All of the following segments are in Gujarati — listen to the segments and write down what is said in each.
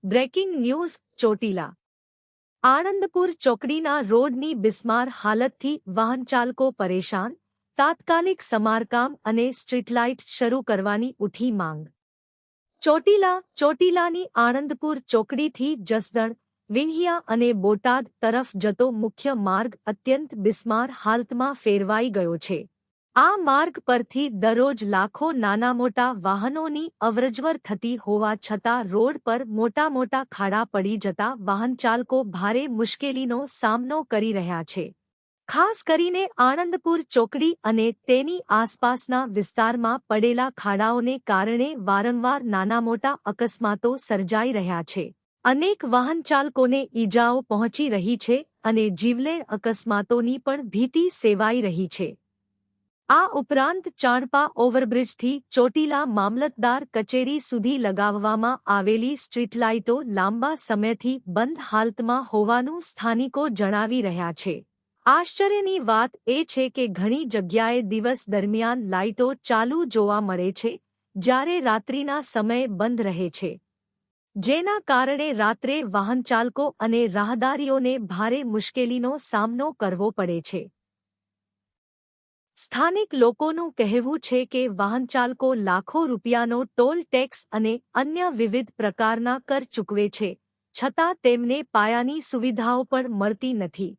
બ્રેકિંગ ન્યૂઝ ચોટીલા આણંદપુર ચોકડીના રોડની બિસ્માર હાલતથી વાહનચાલકો પરેશાન તાત્કાલિક સમારકામ અને સ્ટ્રીટલાઇટ શરૂ કરવાની ઉઠી માંગ ચોટીલાની આણંદપુર ચોકડીથી જસદણ વિંહિયા અને બોટાદ તરફ જતો મુખ્ય માર્ગ અત્યંત બિસ્માર હાલતમાં ફેરવાઈ ગયો છે। આ માર્ગ પરથી દરરોજ લાખો નાના મોટા વાહનોની અવરજવર થતી હોવા છતાં રોડ પર મોટા મોટા ખાડા પડી જતા વાહનચાલકો ભારે મુશ્કેલીનો સામનો કરી રહ્યા છે। ખાસ કરીને આણંદપુર ચોકડી અને તેની આસપાસના વિસ્તારમાં પડેલા ખાડાઓને કારણે વારંવાર નાના મોટા અકસ્માતો સર્જાઈ રહ્યા છે। અનેક વાહનચાલકોને ઈજાઓ પહોંચી રહી છે અને જીવલેણ અકસ્માતોની પણ ભીતિ સેવાઈ રહી છે। આ ઉપરાંત ચાણપા ઓવરબ્રિજથી ચોટીલા મામલતદાર કચેરી સુધી લગાવવામાં આવેલી સ્ટ્રીટલાઇટો લાંબા સમયથી બંધ હાલતમાં હોવાનું સ્થાનિકો જણાવી રહ્યા છે। આશ્ચર્યની વાત એ છે કે ઘણી જગ્યાએ દિવસ દરમિયાન લાઇટો ચાલુ જોવા મળે છે જ્યારે રાત્રિના સમયે બંધ રહે છે, જેના કારણે રાત્રે વાહનચાલકો અને રાહદારીઓને ભારે મુશ્કેલીનો સામનો કરવો પડે છે। સ્થાનિક લોકોનું કહેવું છે કે વાહનચાલકો લાખો રૂપિયાનો ટોલ ટેક્સ અને અન્ય વિવિધ પ્રકારના કર ચૂકવે છે, છતાં તેમને પાયાની સુવિધાઓ પણ મળતી નથી।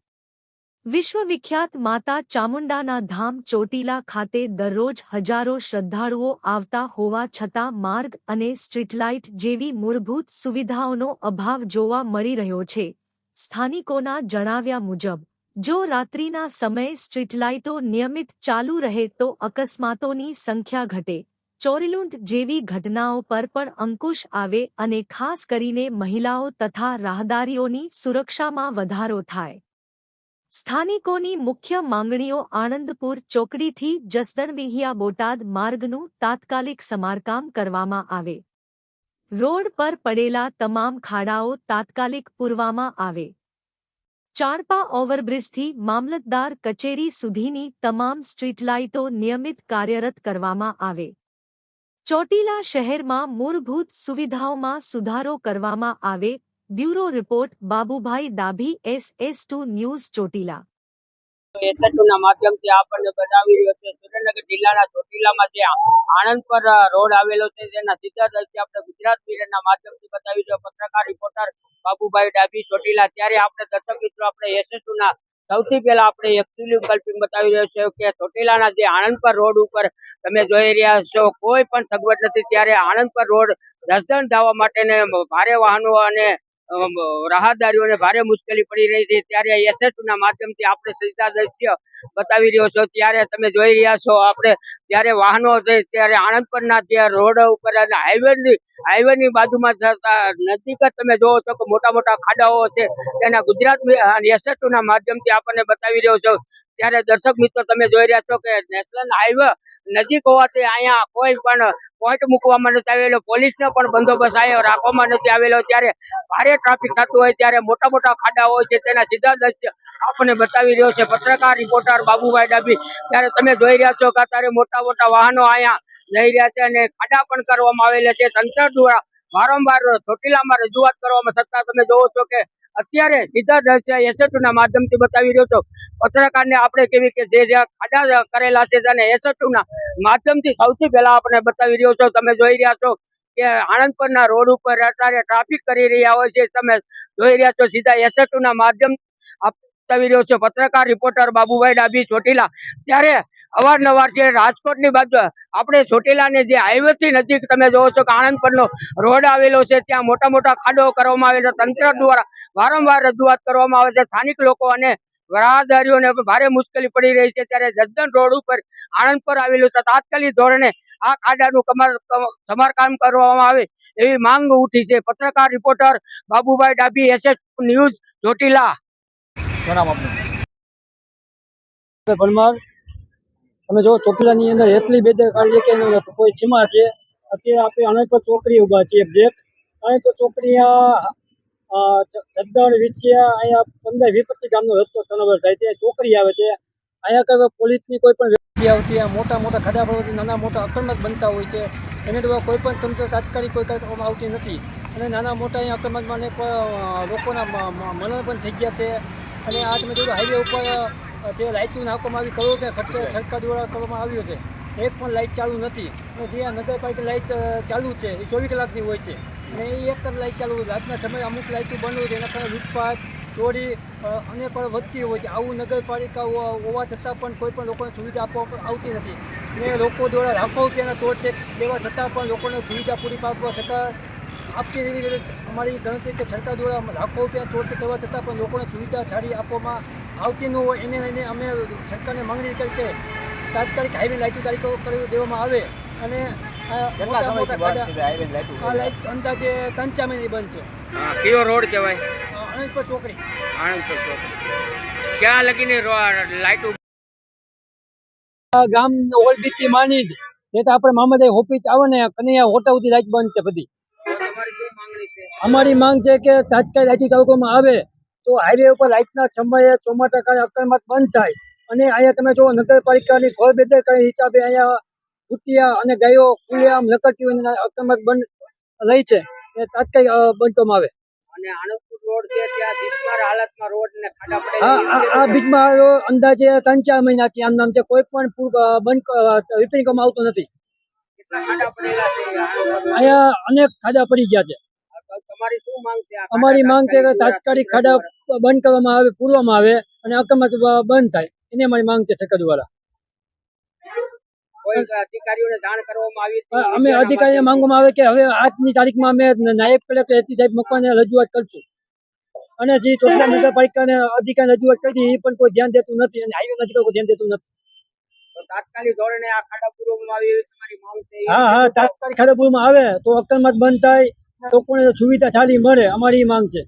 વિશ્વવિખ્યાત માતા ચામુંડાના ધામ ચોટીલા ખાતે દરરોજ હજારો શ્રદ્ધાળુઓ આવતા હોવા છતાં માર્ગ અને સ્ટ્રીટલાઇટ જેવી મૂળભૂત સુવિધાઓનો અભાવ જોવા મળી રહ્યો છે। સ્થાનિકોના જણાવ્યા મુજબ જો રાત્રિના સમયે સ્ટ્રીટલાઇટો નિયમિત ચાલુ રહે તો અકસ્માતોની સંખ્યા ઘટે, ચોરીલૂંટ જેવી ઘટનાઓ પર પણ અંકુશ આવે અને ખાસ કરીને મહિલાઓ તથા રાહદારીઓની સુરક્ષામાં વધારો થાય। સ્થાનિકોની મુખ્ય માંગણીઓ આણંદપુર ચોકડીથી જસદણ વિંહિયા બોટાદ માર્ગનું તાત્કાલિક સમારકામ કરવામાં આવે, રોડ પર પડેલા તમામ ખાડાઓ તાત્કાલિક પૂરવામાં આવે, ચાણપા ઓવરબ્રિજથી મામલતદાર કચેરી સુધીની તમામ સ્ટ્રીટલાઇટો નિયમિત કાર્યરત કરવામાં આવે, ચોટીલા શહેરમાં મૂળભૂત સુવિધાઓમાં સુધારો કરવામાં આવે। Bureau report Babubhai Dabhi, SS2 news Chotila. એસએસના માધ્યમથી આપણને બતાવી રહ્યો છે સુરેન્દ્રનગર જિલ્લાના ચોટીલામાં જે આણંદ પર રોડ આવેલો છે તેના સીધા દ્રશ્ય આપણે ગુજરાત મિરરના માધ્યમથી બતાવી રહ્યો પત્રકાર રિપોર્ટર બાબુભાઈ ડાભી ચોટીલા। ત્યારે આપણે દર્શક મિત્રો આપણે એસએસના સૌથી પહેલા આપણે એક્ચ્યુઅલી કલ્પિંગ બતાવી રહ્યો છે કે ચોટીલાના જે આણંદ પર રોડ ઉપર તમે જોઈ રહ્યા છો કોઈ પણ સગવડ નથી। ત્યારે આણંદ પર રોડ જસદણ જવા માટે ભારે વાહનો અને રાહદારીઓને ભારે મુશ્કેલી પડી રહી છે। ત્યારે એસએસના માધ્યમથી આપણે સીધા દ્રશ્ય બતાવી રહ્યો છો। ત્યારે તમે જોઈ રહ્યા છો આપણે જ્યારે વાહનો છે ત્યારે આણંદ પરના જે રોડ ઉપર અને હાઈવેની બાજુમાં જતા નજીક જ તમે જોવો છો કે મોટા મોટા ખાડાઓ છે તેના ગુજરાત એસએસના માધ્યમથી આપણને બતાવી રહ્યો છો। ત્યારે દર્શક મિત્રો તમે જોઈ રહ્યા છો કે નેશનલ હાઈવે નજીક હોવાથી અહીંયા કોઈ પણ પોઈન્ટ મૂકવામાં નથી આવેલો, પોલીસનો પણ બંદોબસ્ત અહીંયા રાખવામાં નથી આવેલો। ત્યારે ભારે ટ્રાફિક થતું હોય ત્યારે મોટા મોટા ખાડા હોય છે તેના સીધા દ્રશ્ય આપણને બતાવી રહ્યો છે પત્રકાર રિપોર્ટર બાબુભાઈ ડાભી। ત્યારે તમે જોઈ રહ્યા છો કે અત્યારે મોટા મોટા વાહનો અહીંયા જઈ રહ્યા છે અને ખાડા પણ કરવામાં આવેલા છે। તંત્ર દ્વારા વારંવાર ચોટીલામાં રજૂઆત કરવામાં છતાં તમે જોવો છો કે અત્યારે સીધા દ્રશ્ય એસએસના માધ્યમથી બતાવી રહ્યો છો પત્રકારને આપણે કેવી કે જે ખાડા કરેલા છે અને એસએસના માધ્યમથી સૌથી પહેલા આપણે બતાવી રહ્યો છો। તમે જોઈ રહ્યા છો કે આણંદ પરના રોડ ઉપર અત્યારે ટ્રાફિક કરી રહ્યા હોય છે, તમે જોઈ રહ્યા છો સીધા એસએસના માધ્યમ બતાવી રહ્યો છે પત્રકાર રિપોર્ટર બાબુભાઈ ડાભી ચોટીલા। ત્યારે અવારનવાર જે રાજકોટની બાજુ આપણે ચોટીલાની જે હાઈવેથી નજીક તમે જોવો છો કે આણંદ પરનો રોડ આવેલો છે ત્યાં મોટા મોટા ખાડો કરવામાં આવેલો, તંત્ર દ્વારા વારંવાર રજૂઆત કરવામાં આવે છે। સ્થાનિક લોકો અને રાહદારીઓને ભારે મુશ્કેલી પડી રહી છે। ત્યારે જસદણ રોડ ઉપર આણંદ પર આવેલું છે, તાત્કાલિક ધોરણે આ ખાડાનું સમારકામ કરવામાં આવે એવી માંગ ઉઠી છે। પત્રકાર reporter Babubhai Dabhi, SS news Chotila. તમે જો ચોટીલાની અંદર એટલી બેદરકારી છે કે કોઈ સીમા છે। અત્યારે આપણે આણંદ પર ચોકડી ઉભા છીએ, એક્ઝેક્ટ આણંદ પર ચોકડી જસદણ વિછિયા અહીંયા 15-20 ગામનો રસ્તો ટર્નઓવર થાય છે, ચોકડી આવે છે। અહીંયા કઈ પોલીસની કોઈ પણ વ્યક્તિ આવતી મોટા મોટા ખાડા પડવાથી નાના મોટા અકસ્માત બનતા હોય છે, એને દ્વારા કોઈ પણ તંત્ર તાત્કાલિક કોઈ કરવામાં આવતી નથી। અને નાના મોટા અહીંયા અકસ્માતમાં અનેક લોકોના મરણ પણ થઈ ગયા છે. અને આ તમે જોયું હાઈવે ઉપર જે લાઇટો નાખવામાં આવી કરોડો રૂપિયા ખર્ચે સરકાર દ્વારા કરવામાં આવ્યો છે. એક પણ લાઇટ ચાલુ નથી. અને જે આ નગરપાલિકા લાઇટ ચાલુ છે એ 24 કલાકની હોય છે. અને એ એક જ લાઇટ ચાલુ હોય. રાતના સમયે અમુક લાઇટો બંધ હોય છે. એના કારણે લૂંટફાટ ચોરી અનેક વાર વધતી હોય છે. આવું નગરપાલિકા હોવા છતાં પણ કોઈ પણ લોકોને સુવિધા આપવામાં આવતી નથી. અને લોકો દ્વારા લાખો રૂપિયાના ટોલ ટેક્સ દેવા છતાં પણ લોકોને સુવિધા પૂરી પાડવા છતાં આપતી રીતે અમારી ગણતરી કે સરકાર દ્વારા લાખો રૂપિયા ટોલ ટેક્સ દેવા છતાં પણ લોકોને સુવિધા સારી આપવામાં આવતી ન હોય. એને લઈને અમે સરકારને માંગણી કરી કે તાત્કાલિક હાઈવે લાઇટો તારીખો કરી દેવામાં આવે. અને મોટા મોટા ખાડા આ લાઇટ અંદાજે 3-4 મહિને બંધ છે. કયો રોડ કહેવાય? આણંદપર ચોકડી. આણંદ ચોકડી. ક્યાં લગીને લાઇટો? ગામ ઓલબીથી માની જ એ તો આપણે મામદાર ઓફિસ આવે ને કનૈયા હોટા સુધી લાઇટ બંધ છે બધી. તમારી શું માંગણી છે? અમારી માંગ છે કે તાત્કાલિક લાઇટો ચાલુ કરવામાં આવે તો હાઈવે ઉપર લાઇટના સમયે ચોમાસા કાળે અકસ્માત બંધ થાય. અને અહીંયા તમે જો નગરપાલિકાની ઘોર બેદરકારી હિસાબે અહીંયા કુતિયા અને ગાયો ખુલ્લેઆમ લકડતી હોય અકસ્માત બંધ રહી છે એ તાત્કાલિક બંધ કરવામાં આવે. અને આણંદપુર રોડ છે ત્યાં બિસ્માર હાલતમાં રોડ ને ખાડા આ પડેલા બીચમાં અંદાજે 3-4 મહિનાથી આમ નામ છે કોઈ પણ બંધ રિપેરિંગ કરવામાં આવતું નથી. કેટલા ખાડા પડેલા છે અહીંયા અનેક ખાડા પડી ગયા છે. તમારી શું માંગ છે? અમારી માંગ છે કે તાત્કાલિક ખાડા બંધ કરવામાં આવે, પૂરવામાં આવે અને અકસ્માત બંધ થાય. એની અમારી માંગ છે સરકાર દ્વારા. કોઈ અધિકારીઓને જાણ કરવામાં આવી હતી? અમે અધિકારીને માંગવામાં આવે કે હવે આજની તારીખમાં અમે નાયબ કલેક્ટર એસટી સાહેબ મકવાને રજૂઆત કરશું. અને જે ચોટીલા નગરપાલિકાને અધિકારી રજૂઆત કરી એ પણ કોઈ ધ્યાન દેતું નથી અને હાઈવે અધિકારી કોઈ ધ્યાન દેતું નથી. તો તાત્કાલિક ધોરણે આ ખાડા પૂરવામાં આવે એવી તમારી માંગ છે? હા તાત્કાલિક ખાડા પૂરવામાં આવે તો અકસ્માત બંધ થાય, લોકોને સુવિધા સારી મળે, અમારી માંગ છે.